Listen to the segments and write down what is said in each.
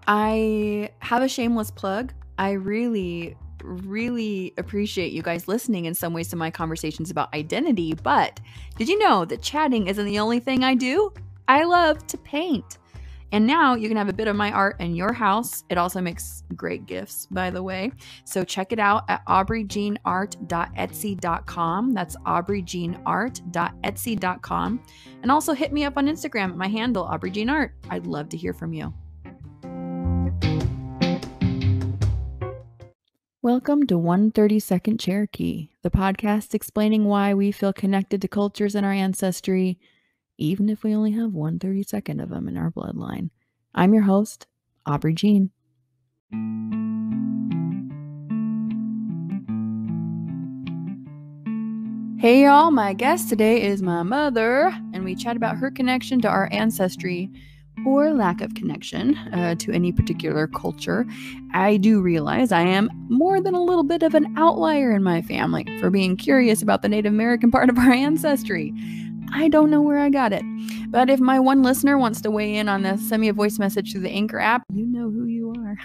I have a shameless plug. I really appreciate you guys listening in some ways to my conversations about identity, but did you know that chatting isn't the only thing I do? I love to paint. And now you can have a bit of my art in your house. It also makes great gifts, by the way. So check it out at aubreyjeanart.etsy.com. That's aubreyjeanart.etsy.com. And also hit me up on Instagram at my handle, aubreyjeanart. I'd love to hear from you. Welcome to 132nd Cherokee, the podcast explaining why we feel connected to cultures in our ancestry, even if we only have 1/32 of them in our bloodline. I'm your host, Aubrey Jean. Hey y'all, my guest today is my mother, and we chat about her connection to our ancestry, or lack of connection to any particular culture. I do realize I am more than a little bit of an outlier in my family for being curious about the Native American part of our ancestry. I don't know where I got it, but if my one listener wants to weigh in on this, send me a voice message through the Anchor app. You know who you are.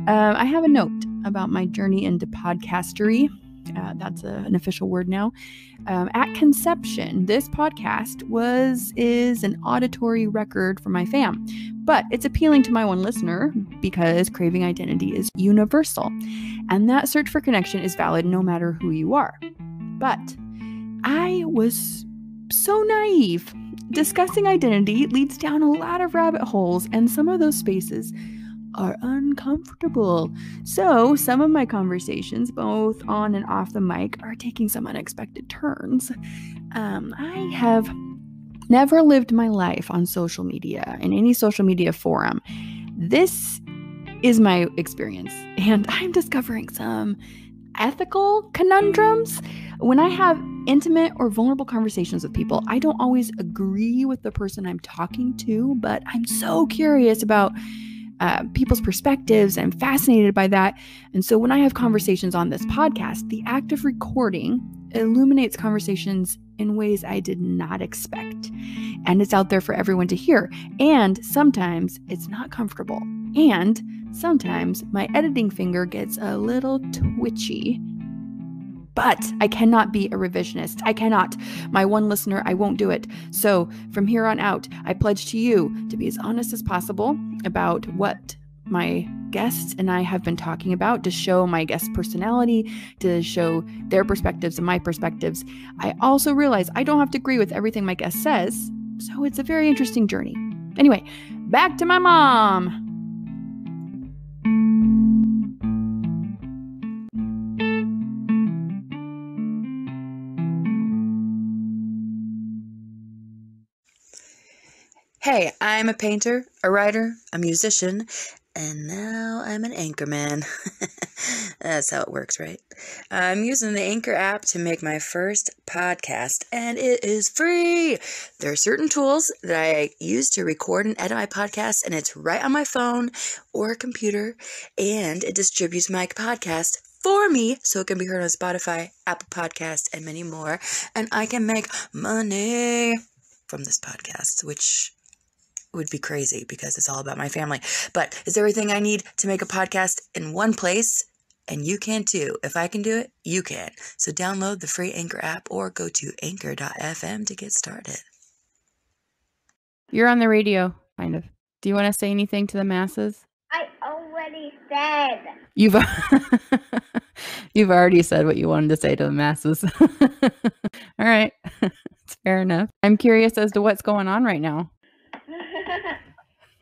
I have a note about my journey into podcastery. That's an official word now. At conception, this podcast is an auditory record for my fam, but it's appealing to my one listener because craving identity is universal, and that search for connection is valid no matter who you are. But I was so naive. Discussing identity leads down a lot of rabbit holes, and some of those spaces are uncomfortable. So some of my conversations, both on and off the mic, are taking some unexpected turns. I have never lived my life on social media, in any social media forum. This is my experience, and I'm discovering some ethical conundrums. When I have intimate or vulnerable conversations with people, I don't always agree with the person I'm talking to, but I'm so curious about people's perspectives and fascinated by that. And so when I have conversations on this podcast, the act of recording illuminates conversations in ways I did not expect. And it's out there for everyone to hear. And sometimes it's not comfortable. And sometimes my editing finger gets a little twitchy. But I cannot be a revisionist. I cannot. My one listener, I won't do it. So from here on out, I pledge to you to be as honest as possible about what my guests and I have been talking about, to show my guest personality, to show their perspectives and my perspectives. I also realize I don't have to agree with everything my guest says, so it's a very interesting journey. Anyway, back to my mom. Hey, I'm a painter, a writer, a musician, and now I'm an anchorman. That's how it works, right? I'm using the Anchor app to make my first podcast, and it is free. There are certain tools that I use to record and edit my podcast, and it's right on my phone or computer, and it distributes my podcast for me so it can be heard on Spotify, Apple Podcasts, and many more, and I can make money from this podcast, which would be crazy because it's all about my family. But it's everything I need to make a podcast in one place, and you can too. If I can do it, you can. So download the free Anchor app or go to anchor.fm to get started. You're on the radio, kind of. Do you want to say anything to the masses? I already said. You've already said what you wanted to say to the masses. All right. It's fair enough. I'm curious as to what's going on right now.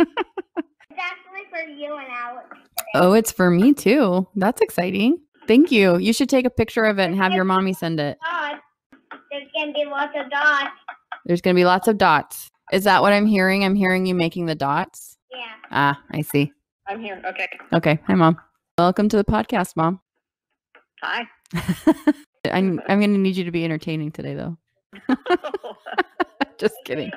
It's actually for you and Alex today. Oh, it's for me too. That's exciting. Thank you. You should take a picture of it and have your mommy send it. There's going to be lots of dots. There's going to be lots of dots. Is that what I'm hearing? I'm hearing you making the dots? Yeah. Ah, I see. I'm here. Okay. Okay. Hi, Mom. Welcome to the podcast, Mom. Hi. I'm going to need you to be entertaining today, though. Just kidding.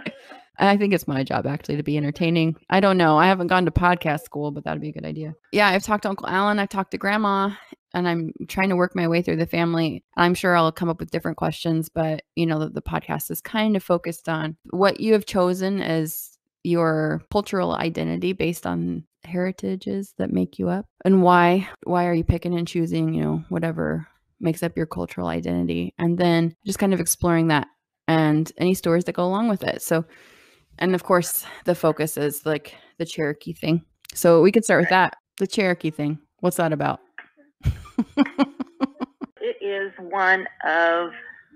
I think it's my job, actually, to be entertaining. I don't know. I haven't gone to podcast school, but that'd be a good idea. Yeah, I've talked to Uncle Alan. I've talked to Grandma, and I'm trying to work my way through the family. I'm sure I'll come up with different questions, but, you know, the podcast is kind of focused on what you have chosen as your cultural identity based on heritages that make you up, and why are you picking and choosing, whatever makes up your cultural identity, and then just kind of exploring that and any stories that go along with it. So, and of course, the focus is like the Cherokee thing. So we could start with that. The Cherokee thing. What's that about? It is one of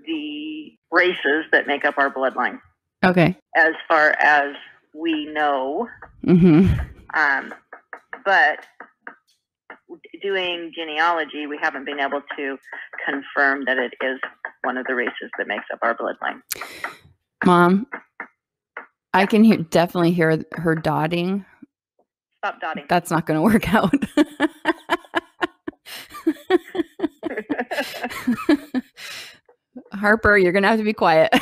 the races that make up our bloodline, Okay. as far as we know. But doing genealogy, we haven't been able to confirm that it is one of the races that makes up our bloodline. Mom, I can definitely hear her dotting. Stop dotting. That's not going to work out. Harper, you're going to have to be quiet.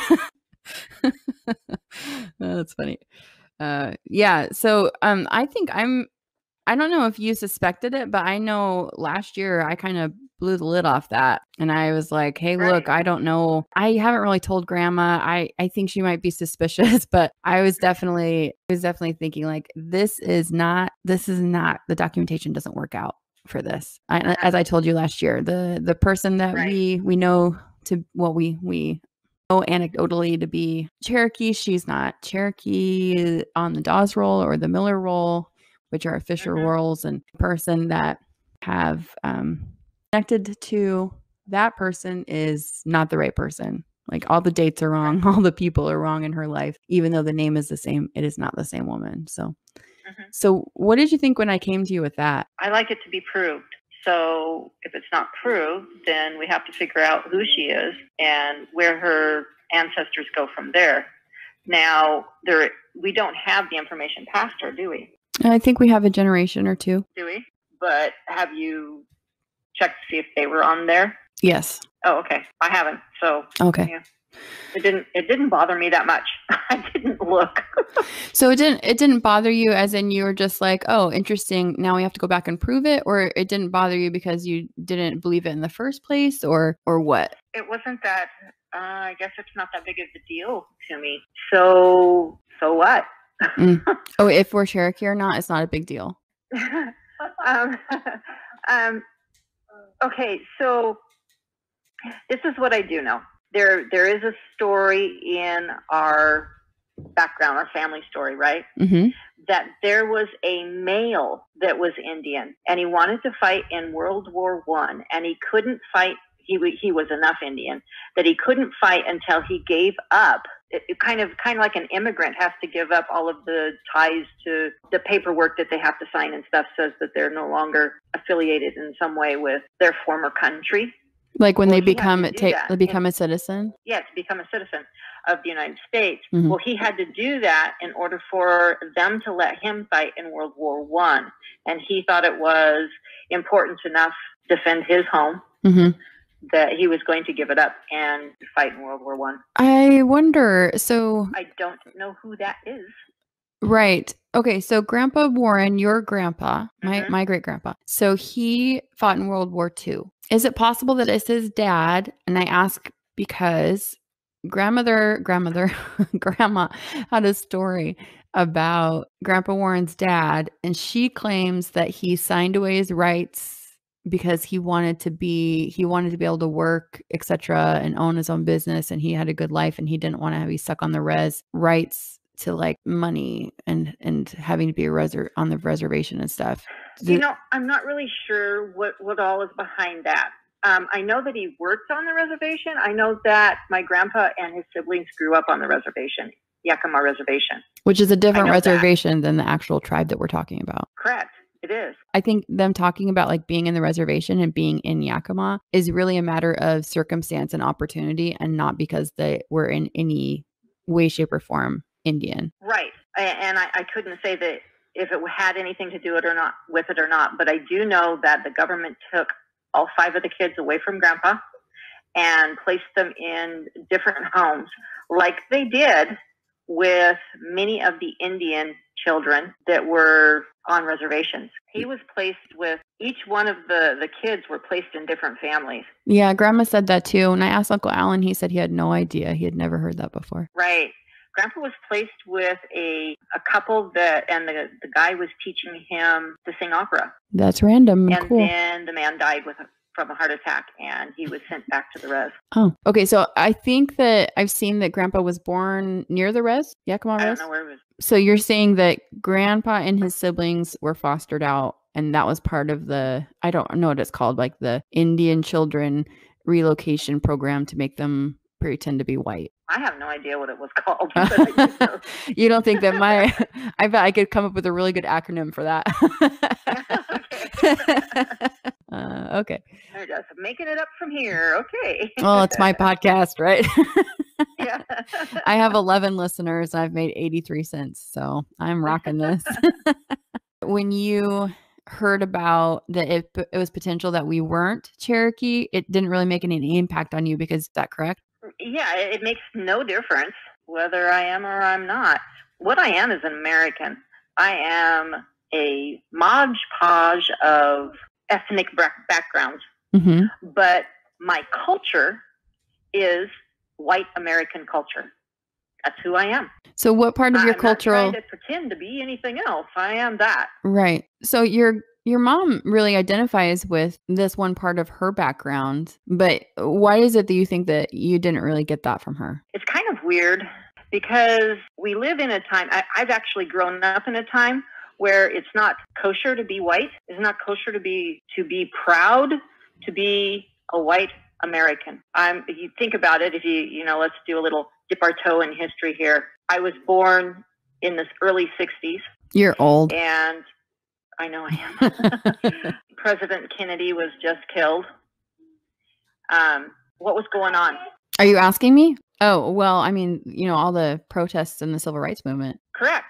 That's funny. Yeah. So, I think I don't know if you suspected it, but I know last year I kind of blew the lid off that. And I was like, hey, look, I don't know. I haven't really told Grandma. I think she might be suspicious, but I was definitely thinking like, this is not, the documentation doesn't work out for this. As I told you last year, the person that we know to, well, we know anecdotally to be Cherokee, she's not Cherokee on the Dawes roll or the Miller roll, which are official roles, and person that have connected to that person is not the right person. Like all the dates are wrong, all the people are wrong in her life, even though the name is the same. It is not the same woman. So, so what did you think when I came to you with that? I like it to be proved. So if it's not proved, then we have to figure out who she is and where her ancestors go from there. Now, we don't have the information past her, do we? I think we have a generation or two. Do we? But have you checked to see if they were on there? Yes. Oh, okay. I haven't. So okay. Yeah. It didn't bother me that much. I didn't look. So it didn't bother you as in you were just like, oh, interesting. Now we have to go back and prove it, or it didn't bother you because you didn't believe it in the first place, or what? It wasn't that. I guess it's not that big of a deal to me. So what? Oh, if we're Cherokee or not, it's not a big deal. Okay, so this is what I do know. There is a story in our background, our family story, right? That there was a male that was Indian, and he wanted to fight in World War I, and he couldn't fight. He was enough Indian that he couldn't fight until he gave up. It kind of like an immigrant has to give up all of the ties to the paperwork that they have to sign and stuff, says that they're no longer affiliated in some way with their former country. Like when they become a citizen? Yes, become a citizen of the United States. Well, he had to do that in order for them to let him fight in World War I. And he thought it was important enough to defend his home that he was going to give it up and fight in World War I. I wonder, so... I don't know who that is. Right. Okay, so Grandpa Warren, your grandpa, my great-grandpa, so he fought in World War II. Is it possible that it's his dad? And I ask because Grandma had a story about Grandpa Warren's dad, and she claims that he signed away his rights because he wanted to be able to work, etc., and own his own business, and he had a good life, and he didn't want to be stuck on the rights to like money and having to be on the reservation and stuff. I'm not really sure what all is behind that. I know that he worked on the reservation. I know that my grandpa and his siblings grew up on the reservation, Yakima Reservation. Which is a different reservation than the actual tribe that we're talking about. Correct. It is. I think them talking about like being in the reservation and being in Yakima is really a matter of circumstance and opportunity, and not because they were in any way, shape, or form Indian. Right. And I couldn't say that if it had anything to do with it or not, but I do know that the government took all 5 of the kids away from Grandpa and placed them in different homes, like they did with many of the Indian children that were on reservations. He was placed with, each one of the kids were placed in different families. Yeah, Grandma said that too. And I asked Uncle Alan, he said he had no idea. He had never heard that before. Right. Grandpa was placed with a couple and the guy was teaching him to sing opera. That's random. And cool. then the man died from a heart attack, and he was sent back to the res. Oh, okay. So I think that I've seen that Grandpa was born near the res, Yakima Res. I don't know where it was. So you're saying that Grandpa and his siblings were fostered out, and that was part of the, I don't know what it's called, like the Indian children relocation program to make them pretend to be white. I have no idea what it was called. You don't think that I bet I could come up with a really good acronym for that. Okay. I'm just making it up from here. Okay. Well, it's my podcast, right? Yeah. I have 11 listeners. I've made 83 cents, so I'm rocking this. When you heard about that it was potential that we weren't Cherokee, it didn't really make any impact on you because, is that correct? Yeah, it makes no difference whether I am or I'm not. What I am is an American. I am a Mod Podge of ethnic backgrounds, but my culture is white American culture. That's who I am. So what part of your cultural... I'm not trying to pretend to be anything else. I am that. Right. So your mom really identifies with this one part of her background, but why is it that you think that you didn't really get that from her? It's kind of weird because we live in a time, I've actually grown up in a time where it's not kosher to be white. It's not kosher to be proud to be a white American. If you think about it, let's do a little dip our toe in history here. I was born in the early 60s. You're old. And I know I am. President Kennedy was just killed. What was going on? Are you asking me? Oh, well, I mean, all the protests and the civil rights movement. Correct.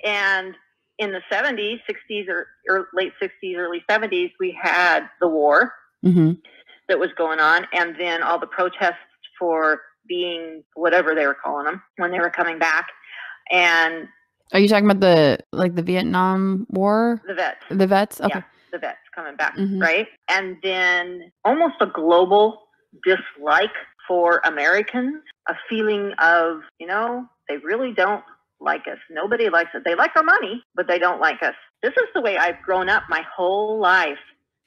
And in the 70s, 60s, or late 60s, early 70s, we had the war that was going on, and then all the protests for being whatever they were calling them when they were coming back. And are you talking about the Vietnam War? The vets. The vets? Okay. Yeah, the vets coming back, right? And then almost a global dislike for Americans, a feeling of, they really don't like us. Nobody likes us. They like our money, but they don't like us. This is the way I've grown up my whole life,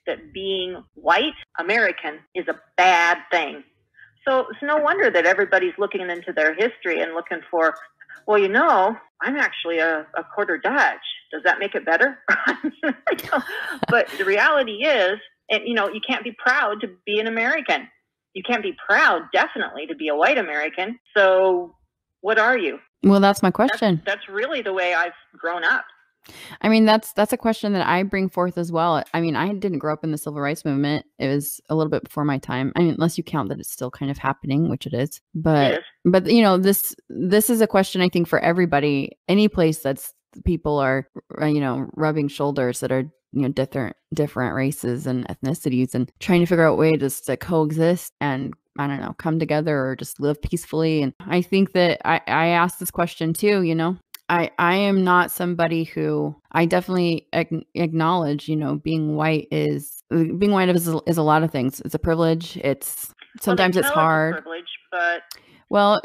that being white American is a bad thing. So it's no wonder that everybody's looking into their history and looking for, well, I'm actually a quarter Dutch. Does that make it better? But the reality is, and you can't be proud to be an American. You can't be proud, definitely, to be a white American. So what are you? Well, that's my question. That's really the way I've grown up. I mean, that's a question that I bring forth as well. I mean, I didn't grow up in the civil rights movement. It was a little bit before my time. I mean, unless you count that it's still kind of happening, which it is. But this is a question, I think, for everybody. Any place that's people are, rubbing shoulders that are, different races and ethnicities and trying to figure out ways to coexist and, I don't know, come together or just live peacefully. And I think that I asked this question too, I am not somebody who, I definitely acknowledge, being white is a lot of things. It's a privilege. Sometimes it's hard. It's a privilege, but well,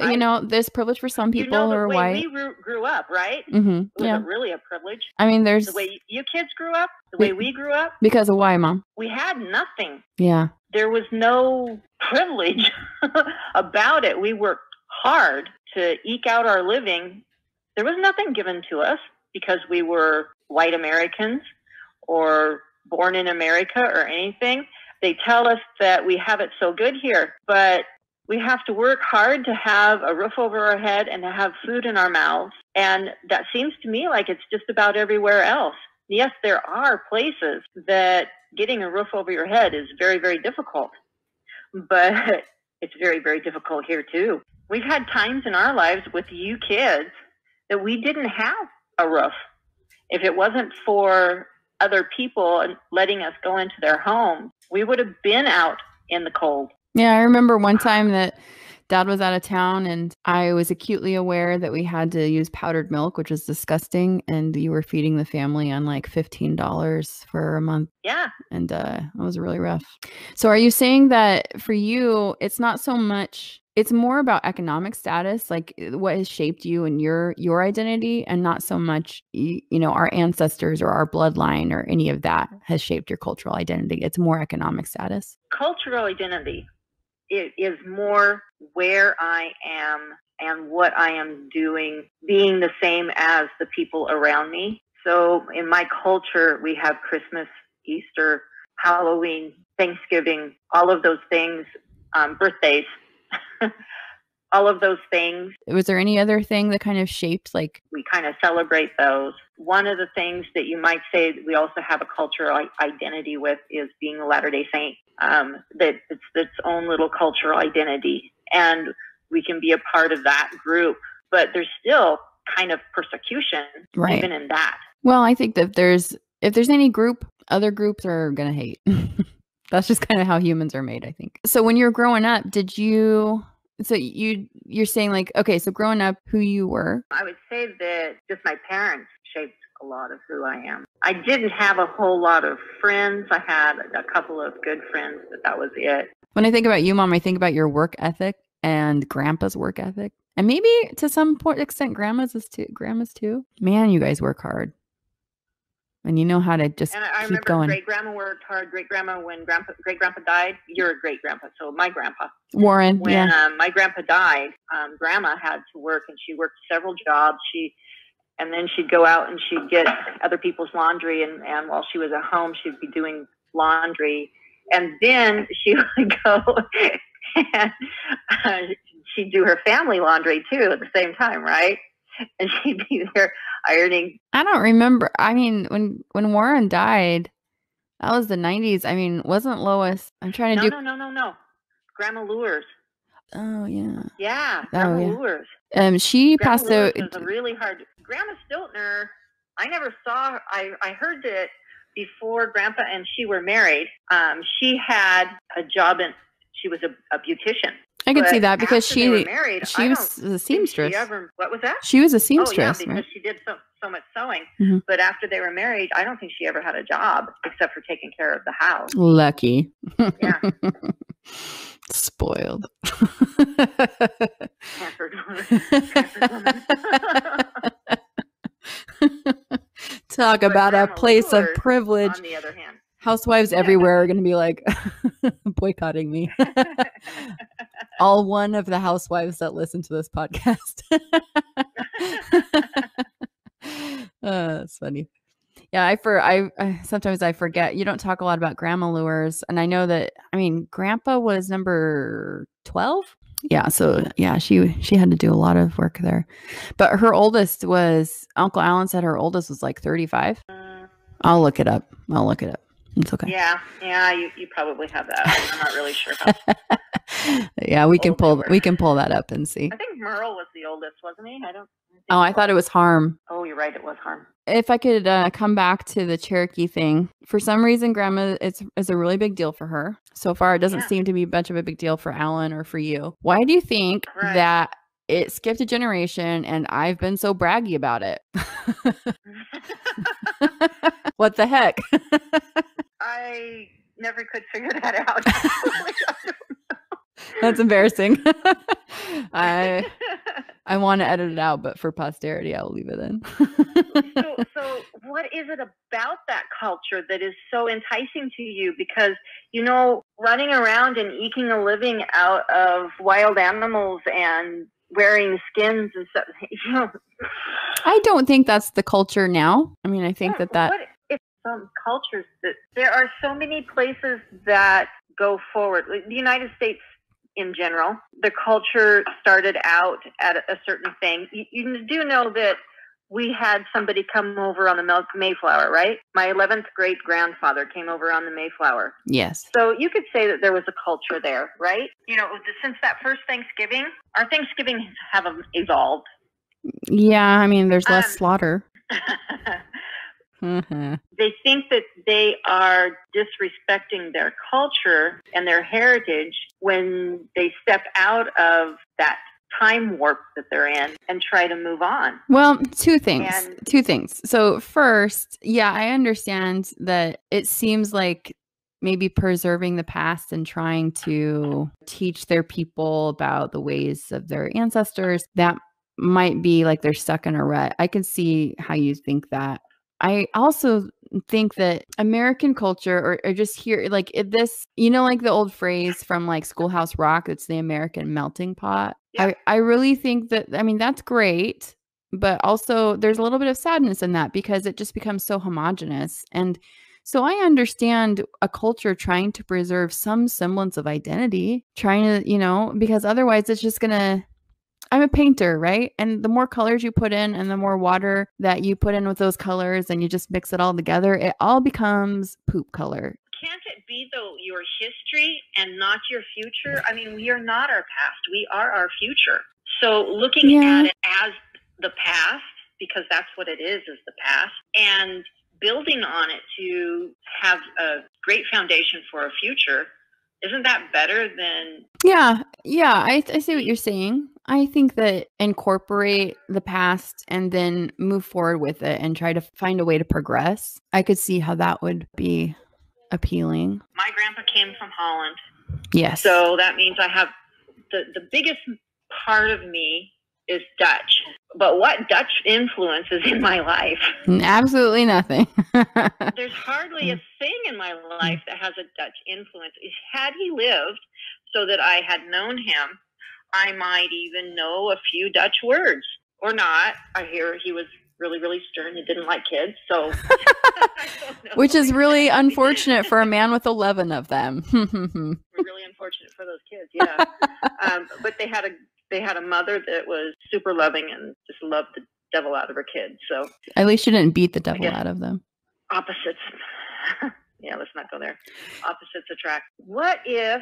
there's privilege for some people who are white. The way we grew up, right? Was it really a privilege? I mean, there's the way you kids grew up, the way we grew up. Because of why, Mom? We had nothing. Yeah. There was no privilege about it. We worked hard to eke out our living. There was nothing given to us because we were white Americans or born in America or anything. They tell us that we have it so good here, but we have to work hard to have a roof over our head and to have food in our mouths. And that seems to me like it's just about everywhere else. Yes, there are places that getting a roof over your head is very, very difficult, but it's very, very difficult here too. We've had times in our lives with you kids that we didn't have a roof. If it wasn't for other people letting us go into their home, we would have been out in the cold. Yeah, I remember one time that Dad was out of town, and I was acutely aware that we had to use powdered milk, which was disgusting. And you were feeding the family on like $15 for a month. Yeah. And it was really rough. So are you saying that for you, it's not so much, it's more about economic status, like what has shaped you and your identity, and not so much, our ancestors or our bloodline or any of that has shaped your cultural identity? It's more economic status. Cultural identity is more where I am and what I am doing, being the same as the people around me. So in my culture, we have Christmas, Easter, Halloween, Thanksgiving, all of those things, birthdays, all of those things. Was there any other thing that kind of shaped, like, we kind of celebrate those? One of the things that you might say that we also have a cultural identity with is being a Latter-day Saint. That it's its own little cultural identity, and we can be a part of that group, but there's still kind of persecution even in that. Well, I think that if there's any group, other groups are gonna hate. That's just kind of how humans are made, I think. So when you were growing up, you're saying, like, okay, so growing up, who you were? I would say that just my parents shaped a lot of who I am. I didn't have a whole lot of friends. I had a couple of good friends, but that was it. When I think about you, Mom, I think about your work ethic and Grandpa's work ethic, and maybe to some extent Grandma's too. Man, you guys work hard, and you know how to just keep going. Great grandma worked hard. Great grandma, when great grandpa died, you're a great grandpa. So my grandpa, Warren, when my grandpa died, grandma had to work, and she worked several jobs. And then she'd go out and she'd get other people's laundry, and while she was at home, she'd be doing laundry. And then she would go and she'd do her family laundry too at the same time, right? And she'd be there ironing. I don't remember. I mean, when Warren died, that was the 90s. I mean, wasn't Lois? I'm trying to do. No. Grandma Lures. Oh yeah. Yeah, Grandma Lures. She Grandma passed away. Lures was a really hard. Grandma Stiltner, I never saw her. I heard that before Grandpa and she were married. She had a job she was a beautician. I could see that because she was a seamstress. What was that? She was a seamstress. Oh, yeah, because she did so much sewing. Mm-hmm. But after they were married, I don't think she ever had a job except for taking care of the house. Lucky. Yeah. Spoiled. Pampered woman. Talk about a place of privilege. On the other hand, housewives everywhere are going to be like boycotting me. All one of the housewives that listen to this podcast. That's funny. Yeah, I sometimes I forget. You don't talk a lot about Grandma Lures, and I know that. I mean, Grandpa was number 12. Yeah, so yeah, she had to do a lot of work there. But her oldest was, Uncle Alan said her oldest was like 35. I'll look it up. It's okay. Yeah, you probably have that. I'm not really sure how. Yeah, we can pull that up and see. I think Merle was the oldest, wasn't he? I thought it was Harm. Oh, you're right. It was Harm. If I could come back to the Cherokee thing, for some reason, Grandma is a really big deal for her. So far, it doesn't seem to be much of a big deal for Alan or for you. Why do you think that it skipped a generation and I've been so braggy about it? What the heck? I never could figure that out. That's embarrassing. I want to edit it out, but for posterity, I'll leave it in. So what is it about that culture that is so enticing to you? Because, running around and eking a living out of wild animals and wearing skins and stuff. I don't think that's the culture now. I mean, I think that. It's some cultures that there are so many places that go forward. The United States in general, the culture started out at a certain thing. You do know that we had somebody come over on the Mayflower, right? My 11th great grandfather came over on the Mayflower. Yes. So you could say that there was a culture there, right? Since that first Thanksgiving, our Thanksgivings have evolved. Yeah, I mean, there's less slaughter. They think that they are disrespecting their culture and their heritage when they step out of that time warp that they're in and try to move on. Well, two things. So first, yeah, I understand that it seems like maybe preserving the past and trying to teach their people about the ways of their ancestors, that might be like they're stuck in a rut. I can see how you think that. I also think that American culture or just here, like if this, like the old phrase from like Schoolhouse Rock, it's the American melting pot. Yeah. I really think that, that's great, but also there's a little bit of sadness in that because it just becomes so homogenous. And so I understand a culture trying to preserve some semblance of identity, trying to, because otherwise it's just going to, I'm a painter, right? And the more colors you put in and the more water that you put in with those colors and you just mix it all together, it all becomes poop color. Can't it be, though, your history and not your future? I mean, we are not our past. We are our future. So looking at it as the past, because that's what it is the past, and building on it to have a great foundation for a future, isn't that better than... Yeah, I see what you're saying. I think that incorporate the past and then move forward with it and try to find a way to progress. I could see how that would be appealing. My grandpa came from Holland. Yes. So that means I have the biggest part of me is Dutch. But what Dutch influence is in my life? Absolutely nothing. There's hardly a thing in my life that has a Dutch influence. Had he lived so that I had known him, I might even know a few Dutch words. Or not. I hear he was really, really stern. He didn't like kids. So, which is really unfortunate for a man with 11 of them. Really unfortunate for those kids, yeah. But they had a mother that was super loving and just loved the devil out of her kids. So at least you didn't beat the devil out of them. Opposites. Yeah, let's not go there. Opposites attract. What if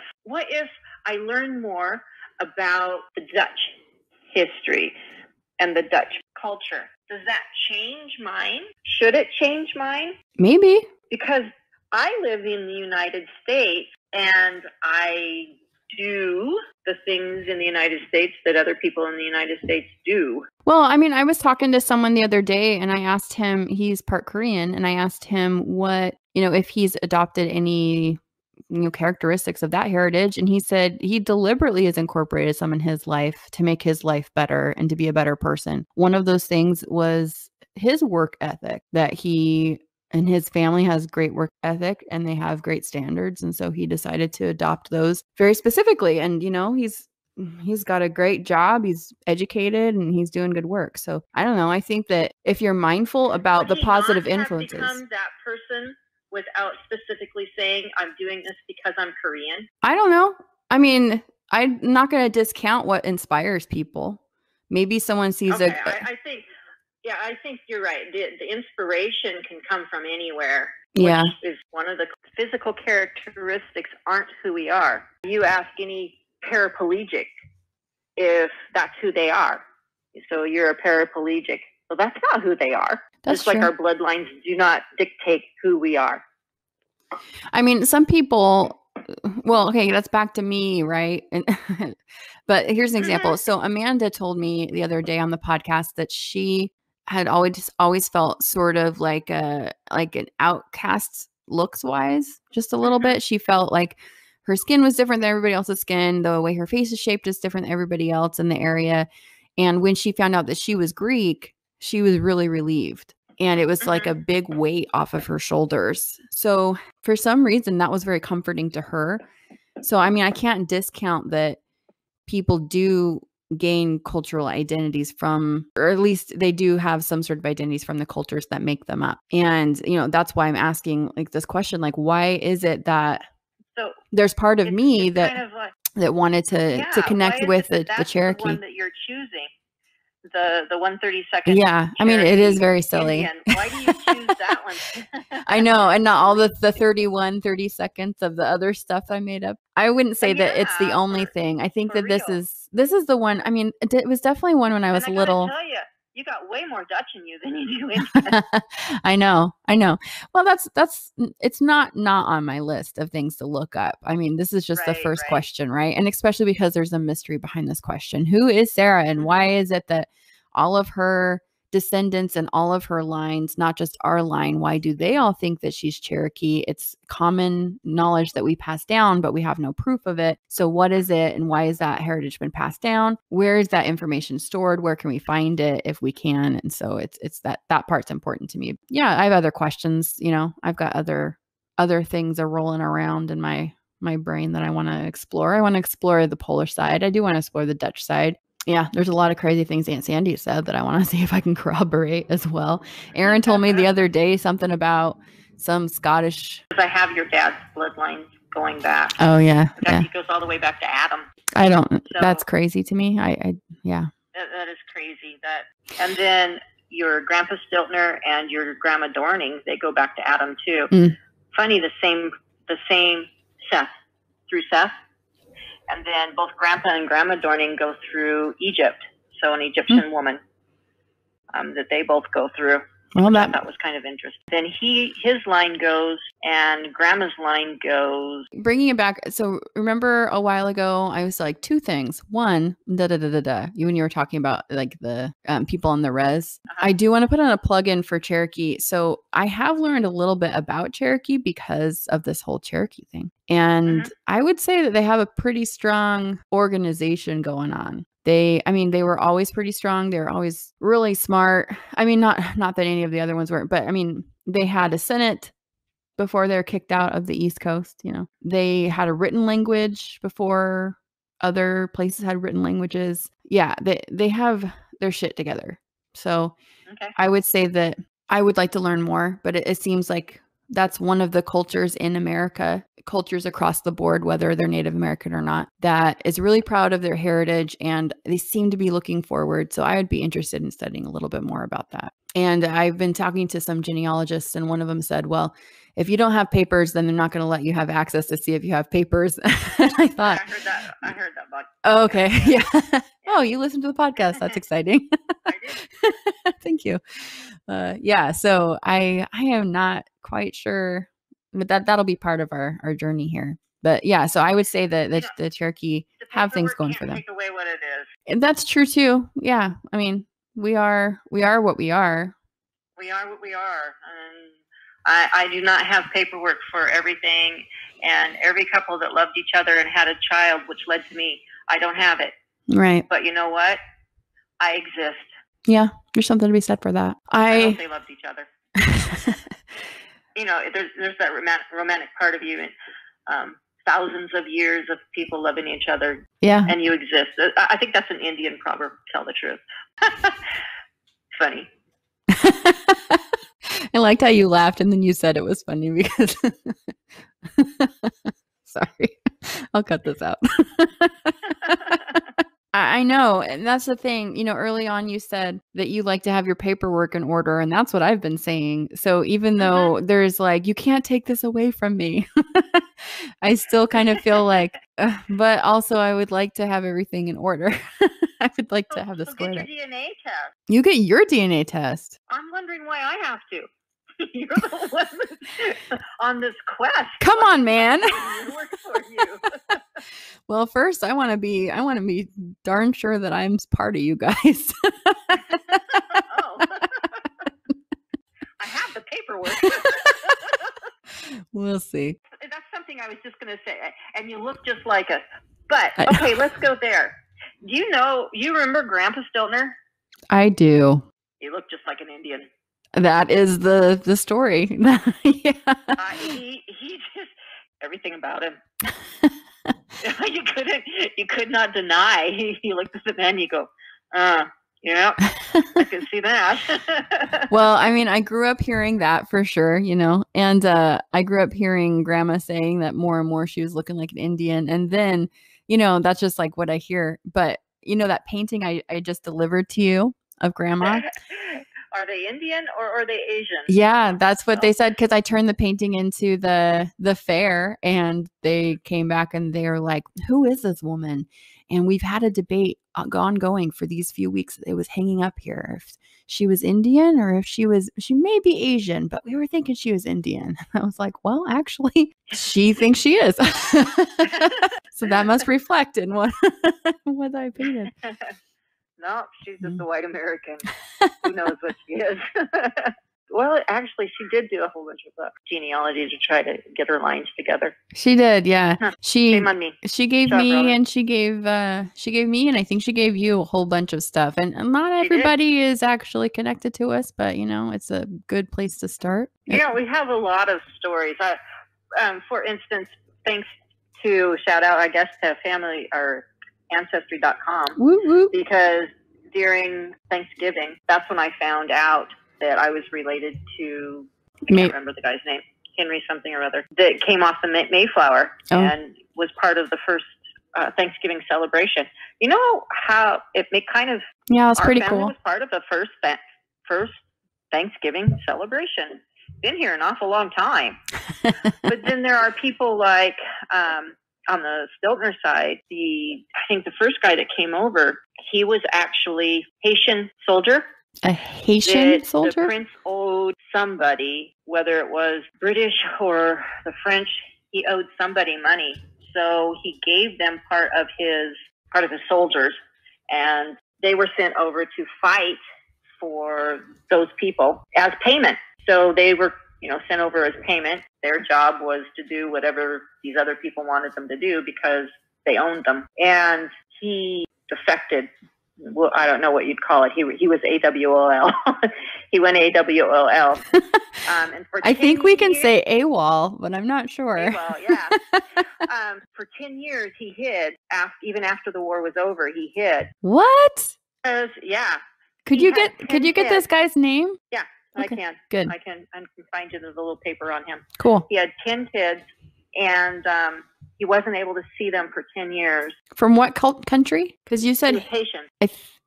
I learn more about the Dutch history and the Dutch culture? Does that change mine? Should it change mine? Maybe. Because I live in the United States and I do the things in the United States that other people in the United States do. Well, I mean, I was talking to someone the other day and I asked him, he's part Korean, and I asked him what, if he's adopted any, characteristics of that heritage. And he said he deliberately has incorporated some in his life to make his life better and to be a better person. One of those things was his work ethic, that he and his family has great work ethic and they have great standards. And so he decided to adopt those very specifically. And, he's got a great job. He's educated and he's doing good work. So I don't know. I think that if you're mindful about the positive influences. Become that person without specifically saying, I'm doing this because I'm Korean? I don't know. I mean, I'm not going to discount what inspires people. Maybe someone sees I think you're right. The inspiration can come from anywhere. Yeah. Which is one of the physical characteristics aren't who we are. You ask any paraplegic if that's who they are. So you're a paraplegic. Well, that's not who they are. That's just like our bloodlines do not dictate who we are. I mean, some people, well, okay, that's back to me, right? But here's an example. So Amanda told me the other day on the podcast that she had always felt sort of like an outcast looks wise, just a little bit. She felt like her skin was different than everybody else's skin. The way her face is shaped is different than everybody else in the area. And when she found out that she was Greek, she was really relieved. And it was like a big weight off of her shoulders. So for some reason, that was very comforting to her. So, I mean, I can't discount that people do gain cultural identities from, or at least they do have some sort of identities from the cultures that make them up. And, that's why I'm asking like this question, like, why is it that there's part of me that kind of like, that wanted to connect with the Cherokee? The one that you're choosing. The 132nd. Yeah, I mean, it is very silly. Indian. Why do you choose that one? I know, and not all the 30 seconds of the other stuff I made up. I wouldn't say that it's the only thing. I think that this is the one. I mean, it was definitely one when I was little. I tell you, You got way more Dutch in you than you do Indian. I know. Well, that's it's not on my list of things to look up. I mean, this is just the first question, right? And especially because there's a mystery behind this question. Who is Sarah, and why is it that all of her descendants and all of her lines, not just our line, why do they all think that she's Cherokee? It's common knowledge that we pass down, but we have no proof of it. So what is it, and why has that heritage been passed down? Where is that information stored? Where can we find it if we can? And so it's that part's important to me. Yeah, I have other questions. You know, I've got other things are rolling around in my brain that I want to explore. I want to explore the Polish side. I do want to explore the Dutch side. Yeah, there's a lot of crazy things Aunt Sandy said that I want to see if I can corroborate as well. Aaron told me the other day something about some Scottish. I have your dad's bloodline going back. Oh yeah, in fact, he goes all the way back to Adam. I don't. So, that's crazy to me. Yeah. That is crazy. And then your Grandpa Stiltner and your Grandma Dorning, they go back to Adam too. Funny, the same Seth, through Seth. And then both Grandpa and Grandma Dorning go through Egypt. So an Egyptian woman that they both go through. Well, that was kind of interesting. Then his line goes, and Grandma's line goes. Bringing it back. So remember a while ago, I was like, two things. One, you when you were talking about like the people on the res. I do want to put on a plug-in for Cherokee. So I have learned a little bit about Cherokee because of this whole Cherokee thing. And I would say that they have a pretty strong organization going on. They were always pretty strong. They were always really smart. I mean, not that any of the other ones weren't, but I mean, they had a Senate before they were kicked out of the East Coast. You know, they had a written language before other places had written languages. Yeah, they have their shit together. So I would say that I would like to learn more, but it seems like that's one of the cultures in America, cultures across the board, whether they're Native American or not, that is really proud of their heritage, and they seem to be looking forward. So I would be interested in studying a little bit more about that. And I've been talking to some genealogists, and one of them said, well, if you don't have papers, then they're not going to let you have access to see if you have papers. And I thought, I heard that about. Oh, okay. Yeah. Oh, you listened to the podcast. That's exciting. I did. Thank you. Yeah. So I am not quite sure, but that'll be part of our journey here. But yeah, so I would say that the Cherokee have things going for them. Take away what it is. And that's true too. Yeah. I mean, we are what we are. We are what we are. And I do not have paperwork for everything, and every couple that loved each other and had a child, which led to me, I don't have it. Right. But you know what? I exist. Yeah. There's something to be said for that. I hope they loved each other. You know, there's that romantic part of you, and thousands of years of people loving each other. Yeah. And you exist. I think that's an Indian proverb, tell the truth. Funny. I liked how you laughed and then you said it was funny because sorry, I'll cut this out. I know. And that's the thing, you know, early on you said that you like to have your paperwork in order, and that's what I've been saying. So even though there's like, you can't take this away from me, I still kind of feel like, but also I would like to have everything in order. I would like to have the square. Get your DNA test. You get your DNA test. I'm wondering why I have to. You're the one that's on this quest. Come on, man. Work for you. Well, first I want to be darn sure that I'm part of you guys. Oh. I have the paperwork. We'll see. That's something I was just going to say. And you look just like us. But okay, let's go there. Do you remember Grandpa Stiltner? I do. He looked just like an Indian. That is the story. Yeah. He just, everything about him. You could not deny. You looked at the man, you go, yeah, I can see that. Well, I mean, I grew up hearing that for sure, you know, and I grew up hearing Grandma saying that more and more she was looking like an Indian. And then, you know, that's just like what I hear. But, you know, that painting I just delivered to you of Grandma. are they Indian or are they Asian? Yeah, that's what they said, because I turned the painting into the fair, and they came back and they were like, who is this woman? And we've had a debate ongoing for these few weeks. It was hanging up here if she was Indian or if she may be Asian, but we were thinking she was Indian. I was like, well, actually, she thinks she is. So that must reflect in what I painted. No, she's just a white American. Who knows what she is? Well, actually, she did do a whole bunch of genealogy to try to get her lines together. She did, yeah. Huh. She Shame on me. She gave Shut me, brother. and she gave me, and I think she gave you a whole bunch of stuff. And not everybody is actually connected to us, but it's a good place to start. Yeah, we have a lot of stories. For instance, thanks to shout out, I guess, to family or ancestry.com, Woo woo. because during Thanksgiving, that's when I found out that I was related to, I can't remember the guy's name, Henry something or other, that came off the Mayflower and was part of the first Thanksgiving celebration. You know how it kind of, yeah, it's pretty family cool. was part of the first Thanksgiving celebration. Been here an awful long time. But then there are people like, on the Stiltner side, I think the first guy that came over, he was actually Haitian soldier. A Haitian soldier? The prince owed somebody, whether it was British or the French, he owed somebody money. So he gave them part of his soldiers, and they were sent over to fight for those people as payment. So they were, sent over as payment. Their job was to do whatever these other people wanted them to do because they owned them. And he defected. Well, I don't know what you'd call it. He was AWOL. He went AWOL. And for I think we can say AWOL, but I'm not sure. AWOL, yeah. For 10 years, he hid. Even after the war was over, he hid. What? Yeah. Could you get this guy's name? Yeah, okay. I can. Good. I can find you the little paper on him. Cool. He had 10 kids, and he wasn't able to see them for 10 years. From what country? Because you said Haitian.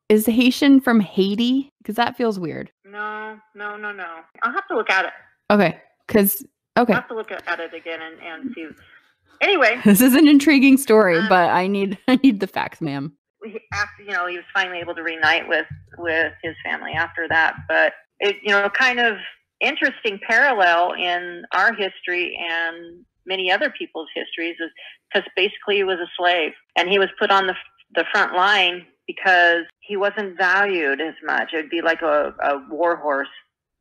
Is Haitian from Haiti? Because that feels weird. No. I'll have to look at it. Okay. I'll have to look at it again and see. Anyway, this is an intriguing story, but I need the facts, ma'am. After he was finally able to reunite with his family after that, but it kind of interesting parallel in our history and many other people's histories is because basically he was a slave, and he was put on the front line because he wasn't valued as much. It'd be like a war horse.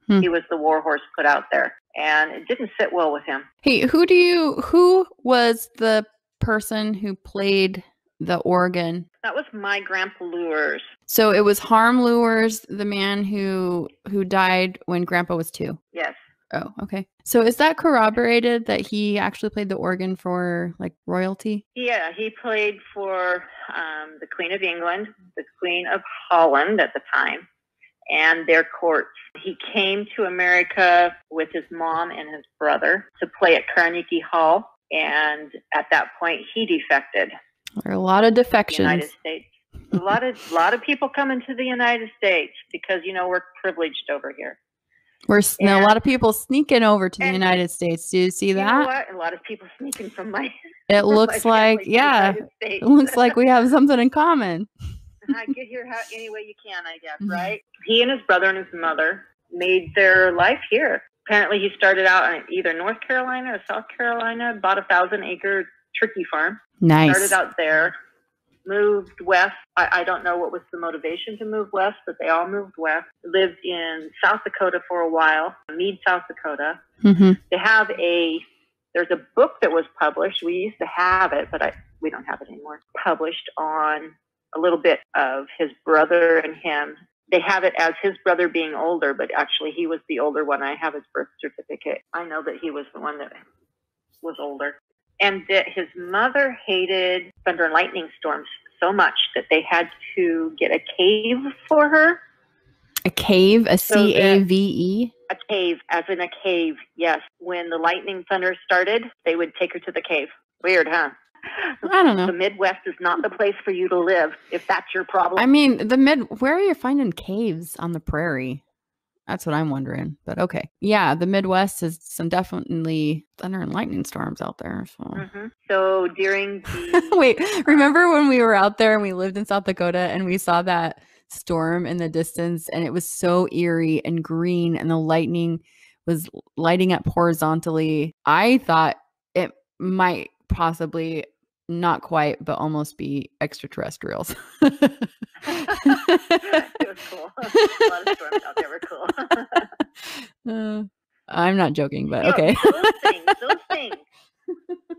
He was the war horse put out there, and it didn't sit well with him. Hey, who was the person who played the organ? That was my Grandpa Lures. So it was Harm Lures, the man who died when Grandpa was 2. Yes. Oh, okay. So is that corroborated that he actually played the organ for like royalty? Yeah, he played for the Queen of England, the Queen of Holland at the time, and their courts. He came to America with his mom and his brother to play at Carnegie Hall, and at that point he defected. There are a lot of defections. United States. A lot of people coming to the United States because we're privileged over here. A lot of people sneaking over to the United States. Do you see that? You know what? A lot of people sneaking from my. It looks like, yeah. It looks like we have something in common. I get here any way you can, I guess, right? He and his brother and his mother made their life here. Apparently, he started out in either North Carolina or South Carolina, bought a 1,000-acre turkey farm. Nice. Started out there, moved west. I don't know what was the motivation to move west, but they all moved west. Lived in South Dakota for a while, Meade, South Dakota. Mm-hmm. There's a book that was published. We used to have it, but we don't have it anymore. Published on a little bit of his brother and him. They have it as his brother being older, but actually he was the older one. I have his birth certificate. I know that he was the one that was older. And that his mother hated thunder and lightning storms so much that they had to get a cave for her. A cave? A C-A-V-E? A cave, as in a cave, yes. When the lightning thunder started, they would take her to the cave. Weird, huh? I don't know. The Midwest is not the place for you to live, if that's your problem. I mean, where are you finding caves on the prairie? That's what I'm wondering. But okay. Yeah, the Midwest is some definitely thunder and lightning storms out there. So, So during the wait, remember when we were out there and we lived in South Dakota and we saw that storm in the distance and it was so eerie and green and the lightning was lighting up horizontally? I thought it might possibly not quite, but almost be extraterrestrials. It was cool. A lot of storms out there were cool. I'm not joking, but You know, okay.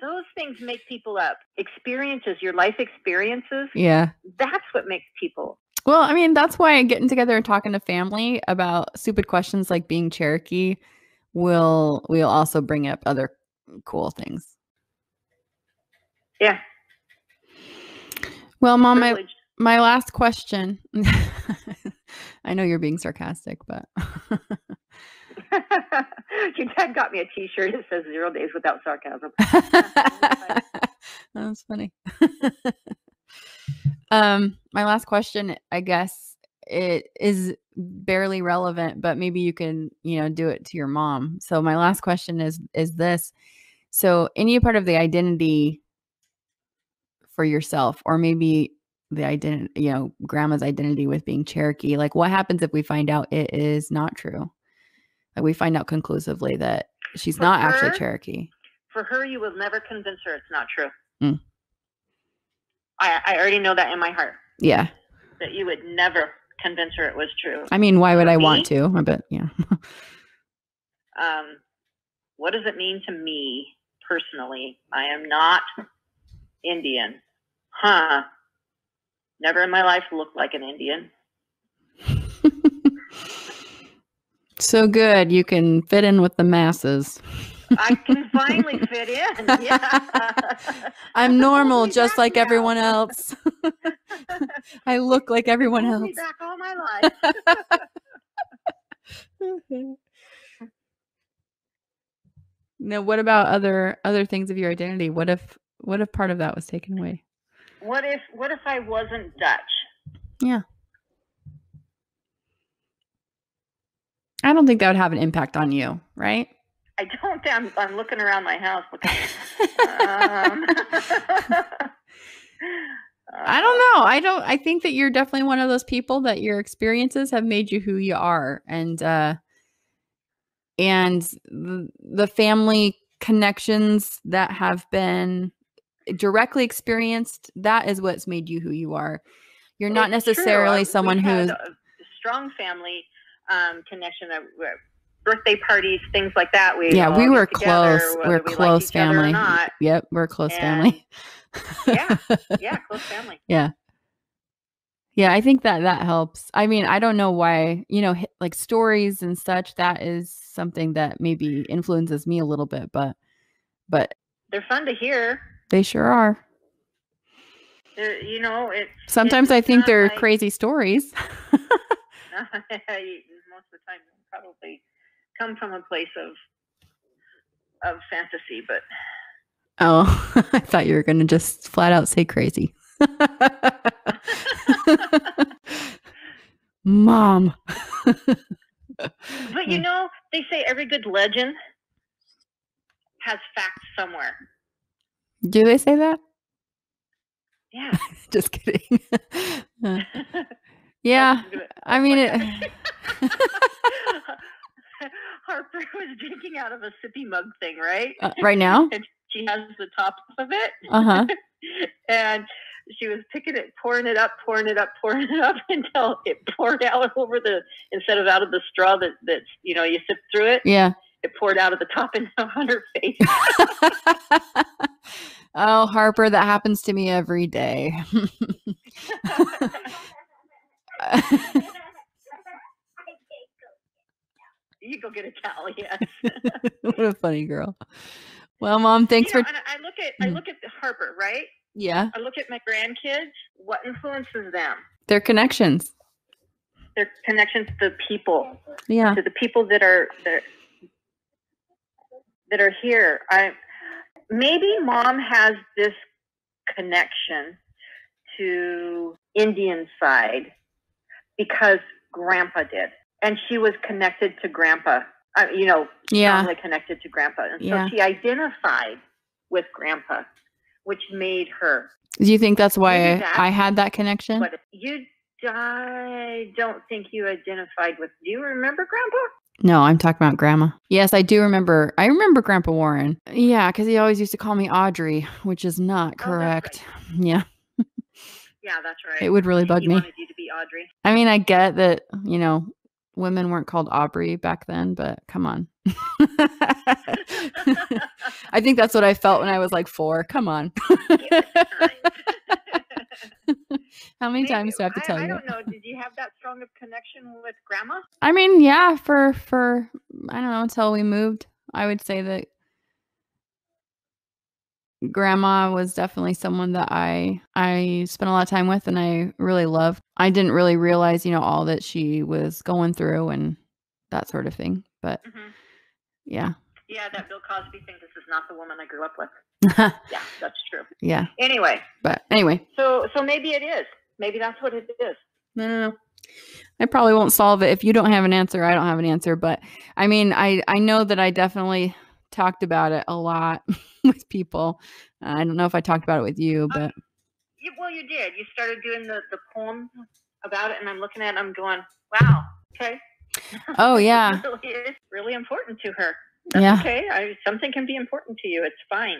those things make people up. Experiences, your life experiences. Yeah. That's what makes people. Well, I mean, that's why getting together and talking to family about stupid questions like being Cherokee will also bring up other cool things. Yeah. Well, Mom, my last question. I know you're being sarcastic, but your dad got me a T-shirt. It says 0 days without sarcasm. That's funny. My last question, I guess it is barely relevant, but maybe you can, do it to your mom. So my last question is this. So any part of the identity for yourself, or maybe the identity, grandma's identity with being Cherokee, like what happens if we find out it is not true? Like we find out conclusively that she's not actually Cherokee. For her, you will never convince her it's not true. Mm. I already know that in my heart. Yeah. That you would never convince her it was true. I mean, why would I want to? I bet, yeah. What does it mean to me personally? I am not Indian. Never in my life looked like an Indian. So good. You can fit in with the masses. I can finally fit in. Yeah. I'm normal, just like everyone else. I look like everyone else. Me back all my life. Now, what about other things of your identity? What if part of that was taken away? What if I wasn't Dutch? Yeah. I don't think that would have an impact on you, right? I don't. I'm looking around my house. I don't know. I think that you're definitely one of those people that your experiences have made you who you are. And the family connections that have been directly experienced, that is what's made you who you are. You're not necessarily someone who's a strong family connection, birthday parties, things like that. We were close. We're close family. Yep, we're a close family. yeah, close family. Yeah. Yeah, I think that helps. I mean, I don't know why, like stories and such, that is something that maybe influences me a little bit, but they're fun to hear. They sure are. Sometimes I think they're crazy stories. Most of the time probably come from a place of fantasy, but I thought you were going to just flat out say crazy. Mom. But they say every good legend has facts somewhere. Do they say that? Yeah. Just kidding. Yeah. I mean, Harper was drinking out of a sippy mug thing, right? Right now? And she has the top of it. Uh-huh. And she was picking it, pouring it up until it poured out instead of out of the straw that's, you sip through it. Yeah. It poured out of the top and on her face. Oh, Harper, that happens to me every day. You go get a towel, yes. What a funny girl. Well, Mom, thanks for. And I look at Harper, right? Yeah. I look at my grandkids. What influences them? Their connections. Their connections to people. Yeah. To the people that are here. Maybe Mom has this connection to Indian side because Grandpa did. And she was connected to Grandpa, strongly connected to Grandpa. And so she identified with Grandpa, which made her. Do you think that's why I had that connection? But I don't think you identified with. Do you remember Grandpa? No, I'm talking about Grandma. Yes, I do remember. I remember Grandpa Warren. Yeah, because he always used to call me Audrey, which is not correct. Right. Yeah. Yeah, that's right. It would really bug me. He wanted you to be Audrey. I mean, I get that, women weren't called Aubrey back then, but come on. I think that's what I felt when I was like 4. Come on. How many times do I have to tell you? I don't know. Did you have that strong of connection with Grandma? I mean, yeah, for I don't know, until we moved. I would say that Grandma was definitely someone that I spent a lot of time with and I really loved. I didn't really realize, all that she was going through and that sort of thing. But yeah. Yeah, that Bill Cosby thing, this is not the woman I grew up with. Yeah, that's true. Yeah. Anyway. So maybe it is. Maybe that's what it is. No. I probably won't solve it. If you don't have an answer, I don't have an answer. But I mean, I know that I definitely talked about it a lot with people. I don't know if I talked about it with you, but. Well, you did. You started doing the poem about it, and I'm looking at it, I'm going, wow, okay. Oh, yeah. It's really important to her. That's okay. Something can be important to you. It's fine.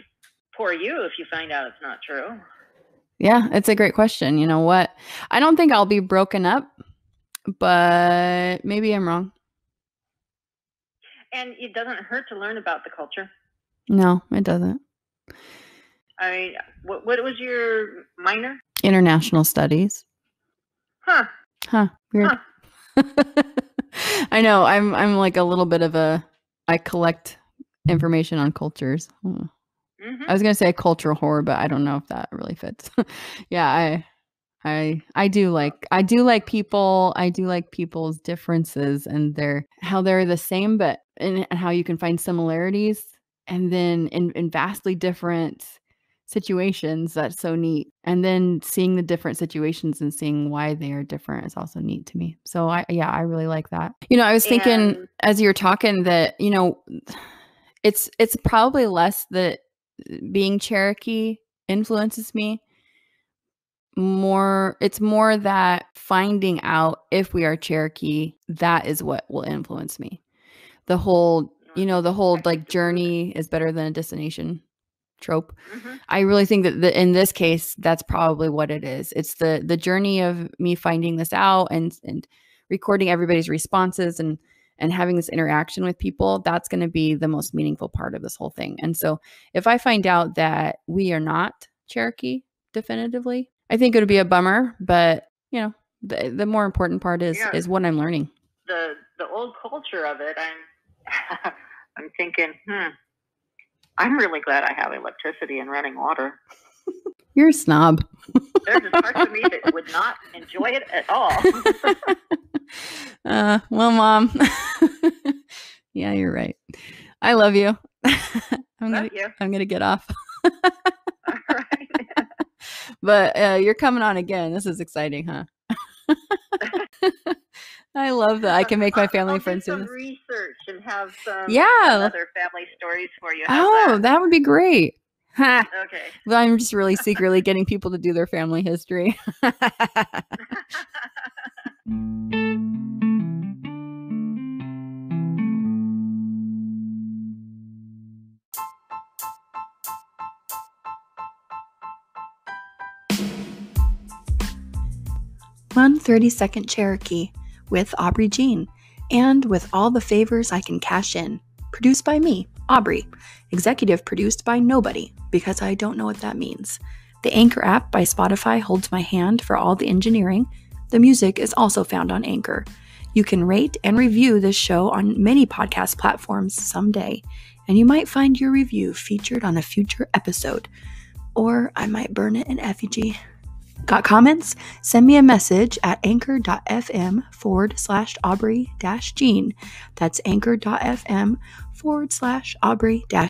Poor you if you find out it's not true. Yeah, it's a great question. You know what? I don't think I'll be broken up, but maybe I'm wrong. And it doesn't hurt to learn about the culture. No, it doesn't. I mean, what was your minor? International studies. Huh. Weird. Huh. I know. I'm like a little bit of I collect information on cultures. I was gonna say cultural horror, but I don't know if that really fits. Yeah, I do like people. I do like people's differences and how they're the same, but and how you can find similarities, and then in vastly different situations. That's so neat. And then seeing the different situations and seeing why they are different is also neat to me. So I really like that. I was thinking as you were talking that it's probably less that being Cherokee influences me. It's more that finding out if we are Cherokee, that is what will influence me. The whole like journey is better than a destination trope. I really think that in this case, that's probably what it is. It's the journey of me finding this out and recording everybody's responses and having this interaction with people. That's going to be the most meaningful part of this whole thing. And so if I find out that we are not Cherokee definitively, I think it would be a bummer, but the more important part is what I'm learning. The old culture of it, I'm thinking, I'm really glad I have electricity and running water. You're a snob. There's parts of me that would not enjoy it at all. Well, Mom. Yeah, you're right. I love you. I'm gonna get off. All right. But you're coming on again. This is exciting, huh? I love that I can make my family I'll friends do some do this. research and have some other family stories for you. That would be great. Okay. Well, I'm just really secretly getting people to do their family history. 1/32 Cherokee with Aubrey Jean, and with all the favors I can cash in. Produced by me, Aubrey. Executive produced by nobody, because I don't know what that means. The Anchor app by Spotify holds my hand for all the engineering. The music is also found on Anchor. You can rate and review this show on many podcast platforms someday, and you might find your review featured on a future episode. Or I might burn it in effigy. Got comments? Send me a message at anchor.fm/Aubrey-Jean. That's anchor.fm/Aubrey-Jean.